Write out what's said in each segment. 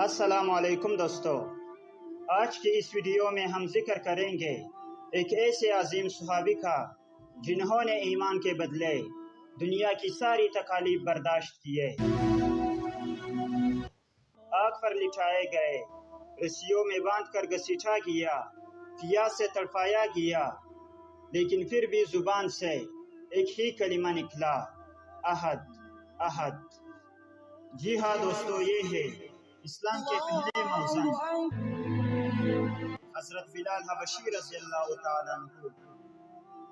السلام علیکم دوستو، آج کی اس ویڈیو میں ہم ذکر کریں گے ایک ایسے عظیم صحابی کا جنہوں نے ایمان کے بدلے دنیا کی ساری تکالیف برداشت کیے، آگ پر لٹائے گئے، رسیوں میں باندھ کر گھسیٹا گیا، پیاس سے تڑپایا گیا، لیکن پھر بھی زبان سے ایک ہی کلمہ نکلا، احد احد۔ جی ہاں دوستو، یہ ہے اسلام کے پہلے مؤذن حضرت بلال حبشی رضی اللہ تعالیٰ عنہ۔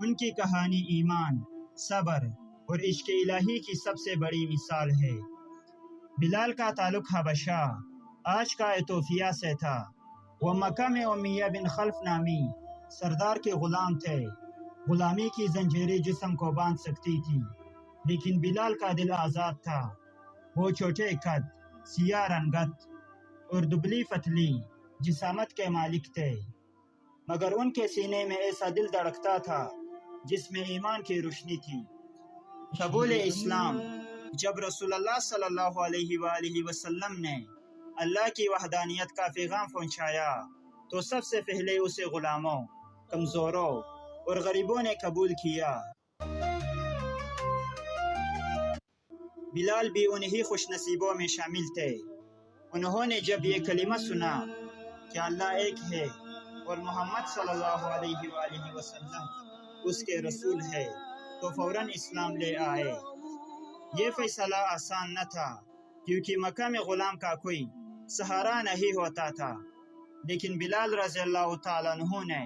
ان کی کہانی ایمان، صبر اور عشق الہی کی سب سے بڑی مثال ہے۔ بلال کا تعلق حبشہ، آج کا ایتھوپیا سے تھا۔ وہ مکہ میں امیہ بن خلف نامی سردار کے غلام تھے۔ غلامی کی زنجیریں جسم کو باندھ سکتی تھی، لیکن بلال کا دل آزاد تھا۔ وہ چھوٹے قد، سیاہ رنگت اور دبلی پتلی جسامت کے مالک تھے، مگر ان کے سینے میں ایسا دل دھڑکتا تھا جس میں ایمان کی روشنی تھی۔ قبول اسلام۔ جب رسول اللہ صلی اللہ علیہ وآلہ وسلم نے اللہ کی وحدانیت کا پیغام پہنچایا تو سب سے پہلے اسے غلاموں، کمزوروں اور غریبوں نے قبول کیا۔ بلال بھی انہی خوش نصیبوں میں شامل تھے۔ انہوں نے جب یہ کلمہ سنا کہ اللہ ایک ہے اور محمد صلی اللہ علیہ وآلہ وسلم اس کے رسول ہے تو فوراً اسلام لے آئے۔ یہ فیصلہ آسان نہ تھا، کیونکہ مکہ میں غلام کا کوئی سہارا نہیں ہوتا تھا، لیکن بلال رضی اللہ تعالیٰ عنہ نے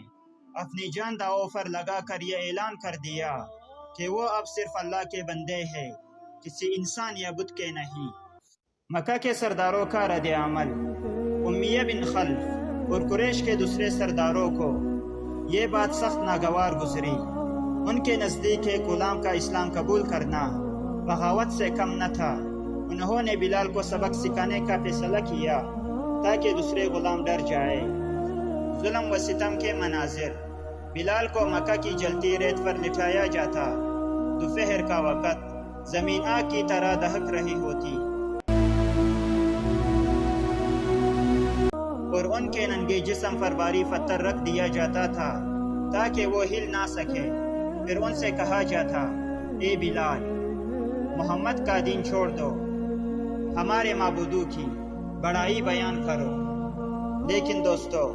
اپنی جان داؤ پر لگا کر یہ اعلان کر دیا کہ وہ اب صرف اللہ کے بندے ہیں، کسی انسان یا بت کے نہیں۔ مکہ کے سرداروں کا رد عمل، امیہ بن خلف اور قریش کے دوسرے سرداروں کو یہ بات سخت ناگوار گزری۔ ان کے نزدیک ایک غلام کا اسلام قبول کرنا بغاوت سے کم نہ تھا۔ انہوں نے بلال کو سبق سکھانے کا فیصلہ کیا تاکہ دوسرے غلام ڈر جائے۔ ظلم و ستم کے مناظر۔ بلال کو مکہ کی جلتی ریت پر لٹایا جاتا۔ دوپہر کا وقت، زمین آگ کی طرح دہک رہی ہوتی اور ان کے ننگے جسم پر بھاری پتھر رکھ دیا جاتا تھا تاکہ وہ ہل نہ سکے۔ پھر ان سے کہا جاتا، اے بلال، محمد کا دین چھوڑ دو، ہمارے معبودوں کی بڑائی بیان کرو۔ لیکن دوستو،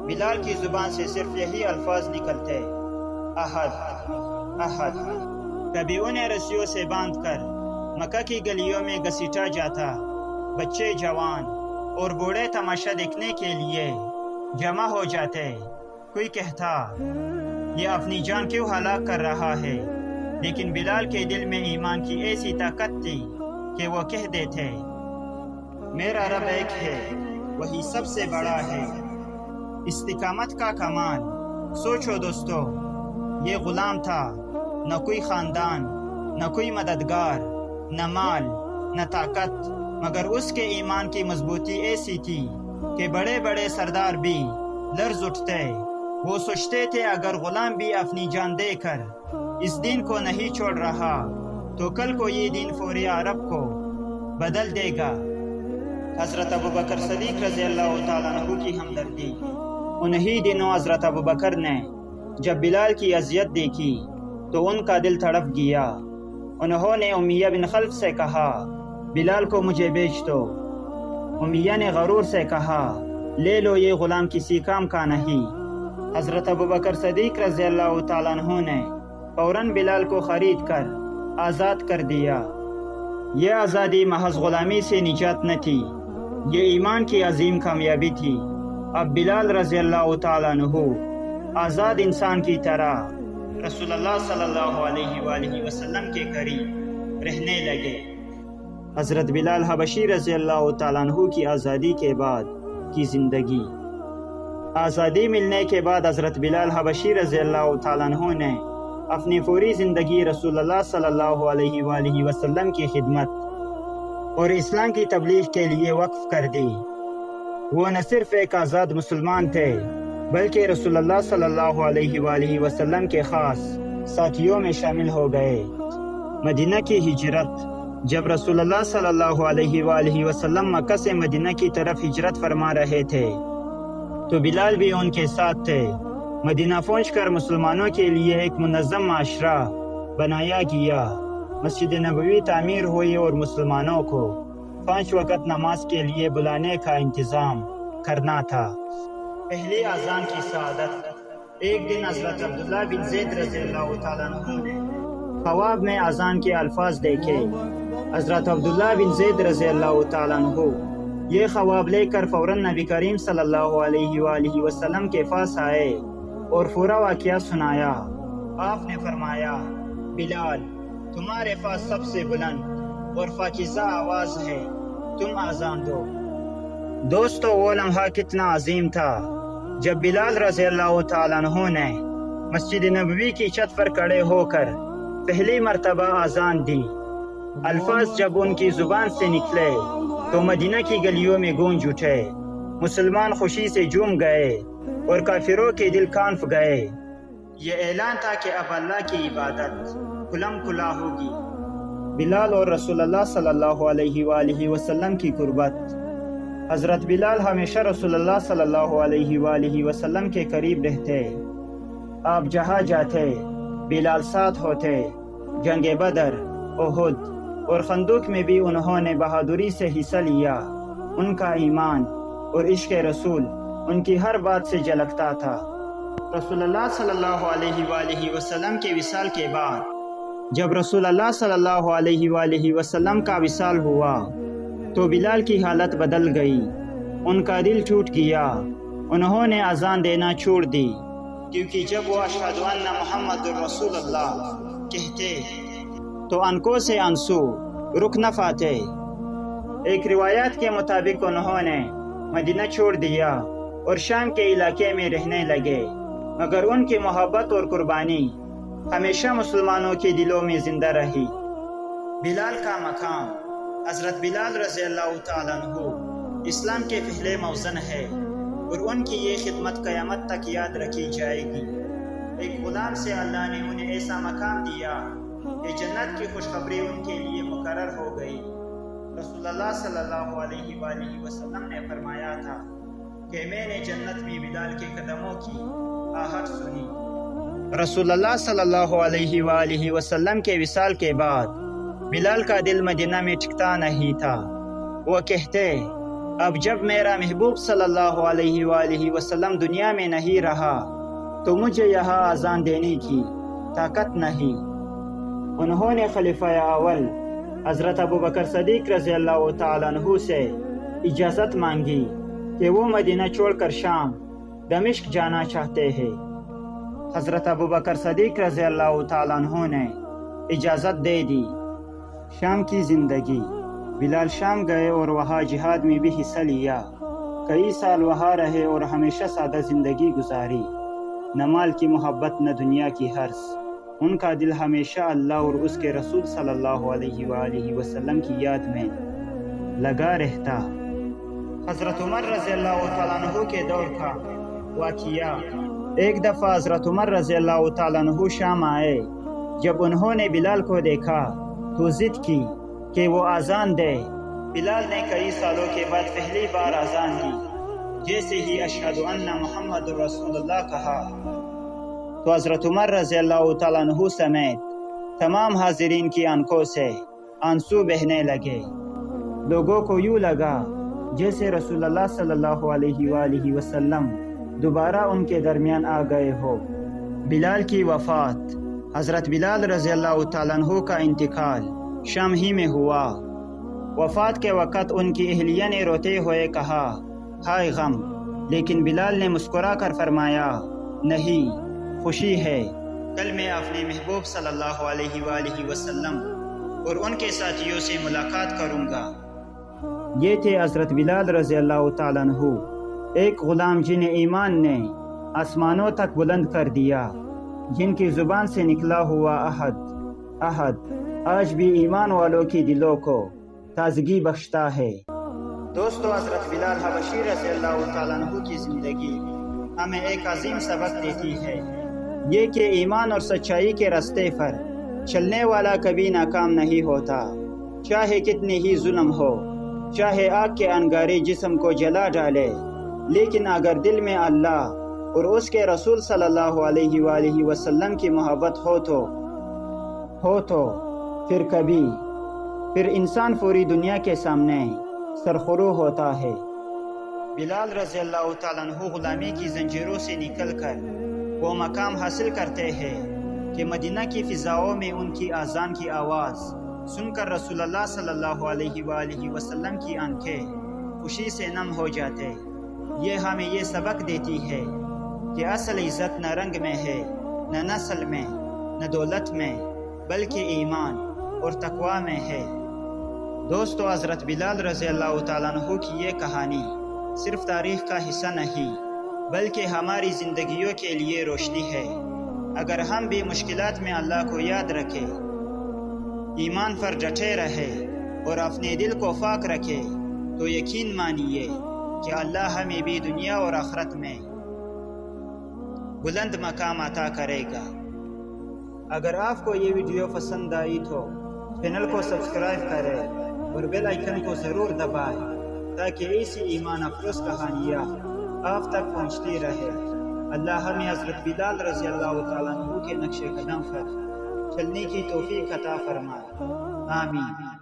بلال کی زبان سے صرف یہی الفاظ نکلتے، احد احد۔ کبھی انہیں رسیوں سے باندھ کر مکہ کی گلیوں میں گھسیٹا جاتا، بچے، جوان اور بوڑھے تماشا دیکھنے کے لیے جمع ہو جاتے۔ کوئی کہتا، یہ اپنی جان کیوں ہلاک کر رہا ہے؟ لیکن بلال کے دل میں ایمان کی ایسی طاقت تھی کہ وہ کہہ دیتے، میرا رب ایک ہے، وہی سب سے بڑا ہے۔ استقامت کا کمال۔ سوچو دوستو، یہ غلام تھا، نہ کوئی خاندان، نہ کوئی مددگار، نہ مال، نہ طاقت، مگر اس کے ایمان کی مضبوطی ایسی تھی کہ بڑے بڑے سردار بھی لرز اٹھتے۔ وہ سوچتے تھے اگر غلام بھی اپنی جان دے کر اس دین کو نہیں چھوڑ رہا تو کل کو یہ دین پورے عرب کو بدل دے گا۔ حضرت ابوبکر صدیق رضی اللہ تعالیٰ عنہ کی ہمدردی۔ انہی دنوں حضرت ابوبکر نے جب بلال کی اذیت دیکھی تو ان کا دل تڑپ گیا۔ انہوں نے امیہ بن خلف سے کہا، بلال کو مجھے بیچ دو۔ امیہ نے غرور سے کہا، لے لو، یہ غلام کسی کام کا نہیں۔ حضرت ابوبکر صدیق رضی اللہ تعالیٰ عنہ نے فوراً بلال کو خرید کر آزاد کر دیا۔ یہ آزادی محض غلامی سے نجات نہ تھی، یہ ایمان کی عظیم کامیابی تھی۔ اب بلال رضی اللہ تعالیٰ عنہ آزاد انسان کی طرح رسول اللہ صلی اللہ علیہ وآلہ وسلم کے قریب رہنے لگے۔ حضرت بلال حبشی رضی اللہ تعالیٰ عنہ کی آزادی کے بعد کی زندگی۔ آزادی ملنے کے بعد حضرت بلال حبشی رضی اللہ تعالیٰ عنہ نے اپنی پوری زندگی رسول اللہ صلی اللہ علیہ وآلہ وسلم کی خدمت اور اسلام کی تبلیغ کے لیے وقف کر دی۔ وہ نہ صرف ایک آزاد مسلمان تھے بلکہ رسول اللہ صلی اللہ علیہ وآلہ وسلم کے خاص ساتھیوں میں شامل ہو گئے۔ مدینہ کی ہجرت جب رسول اللہ صلی اللہ علیہ وآلہ وسلم مکہ سے مدینہ کی طرف ہجرت فرما رہے تھے تو بلال بھی ان کے ساتھ تھے۔ مدینہ پہنچ کر مسلمانوں کے لیے ایک منظم معاشرہ بنایا گیا۔ مسجد نبوی تعمیر ہوئی اور مسلمانوں کو 5 وقت نماز کے لیے بلانے کا انتظام کرنا تھا۔ پہلی اذان کی سعادت۔ ایک دن حضرت عبداللہ بن زید رضی اللہ تعالیٰ عنہ نے خواب میں اذان کے الفاظ دیکھے۔ حضرت عبداللہ بن زید رضی اللہ تعالیٰ عنہ یہ خواب لے کر فوراً نبی کریم صلی اللہ علیہ وآلہ وسلم کے پاس آئے اور پورا واقعہ سنایا۔ آپ نے فرمایا، بلال، تمہارے پاس سب سے بلند اور پاکیزہ آواز ہے، تم اذان دو۔ دوستو، وہ لمحہ کتنا عظیم تھا جب بلال رضی اللہ تعالیٰ عنہ نے مسجد نبوی کی چھت پر کھڑے ہو کر پہلی مرتبہ اذان دی۔ الفاظ جب ان کی زبان سے نکلے تو مدینہ کی گلیوں میں گونج اٹھے۔ مسلمان خوشی سے جھوم گئے اور کافروں کے دل کانپ گئے۔ یہ اعلان تھا کہ اب اللہ کی عبادت کھلم کھلا ہوگی۔ بلال اور رسول اللہ صلی اللہ علیہ وآلہ وسلم کی قربت۔ حضرت بلال ہمیشہ رسول اللہ صلی اللہ علیہ وآلہ وسلم کے قریب رہتے۔ آپ جہاں جاتے بلال ساتھ ہوتے۔ جنگ بدر، احد اور خندق میں بھی انہوں نے بہادری سے حصہ لیا۔ ان کا ایمان اور عشق رسول ان کی ہر بات سے جھلکتا تھا۔ رسول اللہ صلی اللہ علیہ وآلہ وسلم کے وصال کے بعد جب رسول اللہ صلی اللہ علیہ وآلہ وسلم کا وصال ہوا تو بلال کی حالت بدل گئی۔ ان کا دل ٹوٹ گیا۔ انہوں نے اذان دینا چھوڑ دی، کیونکہ جب وہ اشہد ان محمد رسول اللہ کہتے تو آنکھوں سے آنسو رک نہ پاتے۔ ایک روایت کے مطابق انہوں نے مدینہ چھوڑ دیا اور شام کے علاقے میں رہنے لگے، مگر ان کی محبت اور قربانی ہمیشہ مسلمانوں کے دلوں میں زندہ رہی۔ بلال کا مقام۔ حضرت بلال رضی اللہ تعالیٰ عنہ اسلام کے پہلے موزن ہے اور ان کی یہ خدمت قیامت تک یاد رکھی جائے گی۔ ایک غلام سے اللہ نے انہیں ایسا مقام دیا کہ جنت کی خوشخبری ان کے لیے مقرر ہو گئی۔ رسول اللہ صلی اللہ علیہ وآلہ وسلم نے فرمایا تھا کہ میں نے جنت میں بلال کے قدموں کی آہٹ سنی۔ رسول اللہ صلی اللہ علیہ وآلہ وسلم کے وصال کے بعد بلال کا دل مدینہ میں ٹکتا نہیں تھا۔ وہ کہتے، اب جب میرا محبوب صلی اللہ علیہ وآلہ وسلم دنیا میں نہیں رہا تو مجھے یہاں اذان دینے کی طاقت نہیں۔ انہوں نے خلیفہ اول حضرت ابوبکر صدیق رضی اللہ تعالیٰ عنہ سے اجازت مانگی کہ وہ مدینہ چھوڑ کر شام دمشق جانا چاہتے ہیں۔ حضرت ابوبکر صدیق رضی اللہ تعالیٰ عنہ نے اجازت دے دی۔ شام کی زندگی۔ بلال شام گئے اور وہاں جہاد میں بھی حصہ لیا۔ کئی سال وہاں رہے اور ہمیشہ سادہ زندگی گزاری۔ نہ مال کی محبت نہ دنیا کی حرص۔ ان کا دل ہمیشہ اللہ اور اس کے رسول صلی اللہ علیہ وآلہ وسلم کی یاد میں لگا رہتا۔ حضرت عمر رضی اللہ تعالیٰ عنہ کے دور کا واقعہ۔ ایک دفعہ حضرت عمر رضی اللہ تعالیٰ عنہ شام آئے۔ جب انہوں نے بلال کو دیکھا تو ضد کی کہ وہ اذان دے۔ بلال نے کئی سالوں کے بعد پہلی بار اذان دی۔ جیسے ہی اشہد ان محمد رسول اللہ کہا تو حضرت عمر رضی اللہ تعالیٰ عنہ سمیت تمام حاضرین کی آنکھوں سے آنسو بہنے لگے۔ لوگوں کو یوں لگا جیسے رسول اللہ صلی اللہ علیہ وآلہ وسلم دوبارہ ان کے درمیان آ گئے ہو۔ بلال کی وفات۔ حضرت بلال رضی اللہ تعالیٰ عنہ کا انتقال شام ہی میں ہوا۔ وفات کے وقت ان کی اہلیہ نے روتے ہوئے کہا، ہائے غم، لیکن بلال نے مسکرا کر فرمایا، نہیں، خوشی ہے، کل میں اپنے محبوب صلی اللہ علیہ وآلہ وسلم اور ان کے ساتھیوں سے ملاقات کروں گا۔ یہ تھے حضرت بلال رضی اللہ تعالیٰ عنہ، ایک غلام جنہیں ایمان نے آسمانوں تک بلند کر دیا، جن کی زبان سے نکلا ہوا احد احد آج بھی ایمان والوں کی دلوں کو تازگی بخشتا ہے۔ دوستو، حضرت بلال حبشی رضی اللہ تعالیٰ عنہ کی زندگی ہمیں ایک عظیم سبق دیتی ہے، یہ کہ ایمان اور سچائی کے راستے پر چلنے والا کبھی ناکام نہیں ہوتا۔ چاہے کتنے ہی ظلم ہو، چاہے آگ کے انگارے جسم کو جلا ڈالے، لیکن اگر دل میں اللہ اور اس کے رسول صلی اللہ علیہ وآلہ وسلم کی محبت ہو تو پھر انسان پوری دنیا کے سامنے سرخرو ہوتا ہے۔ بلال رضی اللہ تعالیٰ عنہ غلامی کی زنجیروں سے نکل کر وہ مقام حاصل کرتے ہیں کہ مدینہ کی فضاؤں میں ان کی اذان کی آواز سن کر رسول اللہ صلی اللہ علیہ وآلہ وسلم کی آنکھیں خوشی سے نم ہو جاتے۔ یہ ہمیں یہ سبق دیتی ہے کہ اصل عزت نہ رنگ میں ہے، نہ نسل میں، نہ دولت میں، بلکہ ایمان اور تقوی میں ہے۔ دوستو، حضرت بلال رضی اللہ تعالیٰ عنہ کی یہ کہانی صرف تاریخ کا حصہ نہیں بلکہ ہماری زندگیوں کے لیے روشنی ہے۔ اگر ہم بھی مشکلات میں اللہ کو یاد رکھیں، ایمان پر ڈٹے رہے اور اپنے دل کو پاک رکھے تو یقین مانیے کہ اللہ ہمیں بھی دنیا اور آخرت میں بلند مقام عطا کرے گا۔ اگر آپ کو یہ ویڈیو پسند آئی تو چینل کو سبسکرائب کریں اور بیل آئیکن کو ضرور دبائیں تاکہ ایسی ایمان افروز کہانیاں آپ تک پہنچتی رہے۔ اللہ ہمیں حضرت بلال رضی اللہ تعالیٰ عنہ کے نقش قدم پر چلنے کی توفیق عطا فرمائے، آمین۔